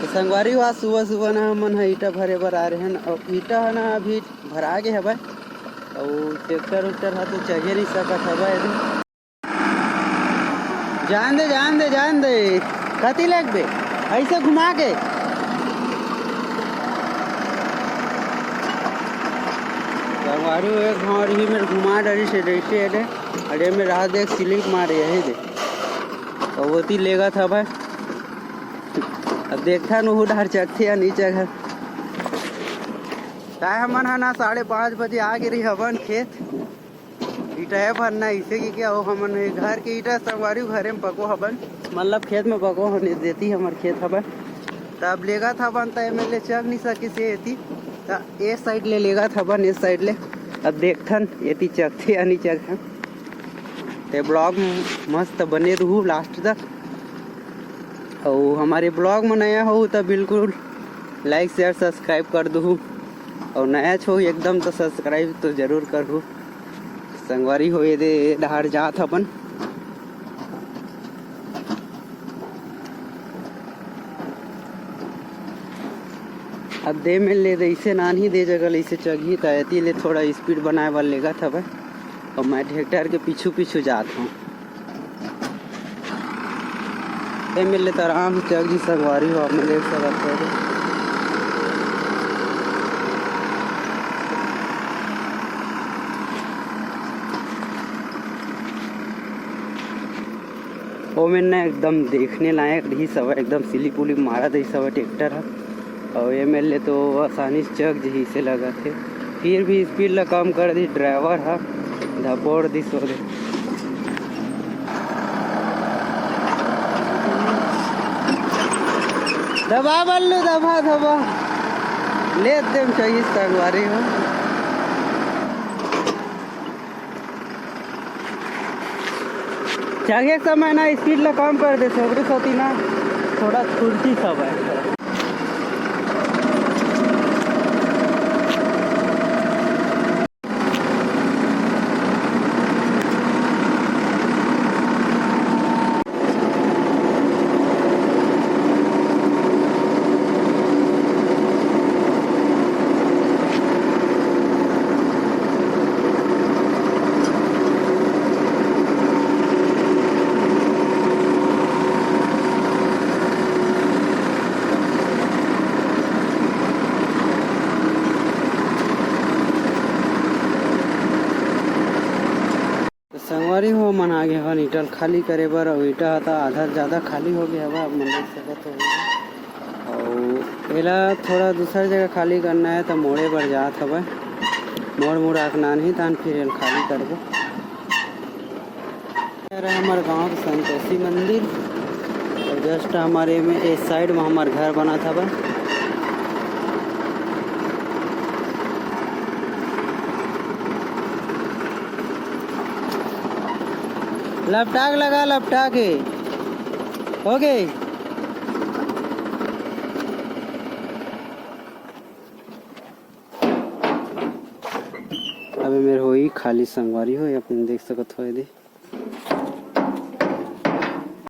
संगवारी हुआ सुबह सुबह ना हमन ह ईटा भरे बर आ रहे हैं और ईटा है ना अभी भरा गे हवय और ट्रैक्टर उक्टर हा तो चढ़े नहीं सकत हवय। जान दे कति लगबे ऐसे घुमा के संगवारी एक घावर ही मेरे घुमा डरी से जैसे अरे में रात देख स्लिप मारे यही दे और वो ती लेगा था भाई। अब देखता नु डार चढ़ते या नीचे घर चाहे हमन है ना 5:30 बजे आ गिरी हवन खेत ईटा भरना इसे की क्या हो हमन घर के ईटा संगवारी घरे में पको हवन मतलब खेत में पको होने देती हमार खेत हवन तब लेगा था बन तले चढ़ नहीं सके से एती ए साइड ले लेगा था बन इस साइड ले। अब देखथन एती चढ़ते या नहीं चढ़थन ते ब्लॉग मस्त बने रहू लास्ट तक और हमारे ब्लॉग में नया हो तो बिल्कुल लाइक शेयर सब्सक्राइब कर दू और नया छो एकदम तो सब्सक्राइब तो जरूर करूँ। संगवारी हो दे डहार जात अपन अब दे मिल ले ऐसे नानी दे जगह ऐसे चढ़ी तो ले थोड़ा स्पीड बनाए वाला लेगा था भाई और मैं ट्रैक्टर के पीछू जात हूँ मिल ले तो आराम से चल जी संगवारी हो अपने देख सकते हो। वो मैंने एकदम देखने लायक रही सब एकदम सिली पुली मारा दी सब ट्रैक्टर है और ये मेरे लिए तो आसानी से चक जी से लगा थे फिर भी स्पीड ला कम कर दी ड्राइवर है धपोड़ दी सो दे दबा बल्लू दबा ले देम चाहिए संगवारी हो जागे समय ना स्पीड ला कम कर दे सबरे साथी ना थोड़ा फुर्ती सब है। संगवारी हो मन आ गया हन ईटल खाली करे बर और ईटा था आधा ज़्यादा खाली हो गया हवा मन देख सकत हो और एला थोड़ा दूसरा जगह खाली करना है तो मोड़े बर जात हवा मोड़ आखना नहीं तान फिर एल खाली करबो। हमारे गांव के संतोषी मंदिर और जस्ट हमारे में इस साइड में हमारे घर बना था बा लपटाक लगा लपटा के हो गए। अबे मेरे हो ही खाली संगवारी हो अपने देख सकत हो दे।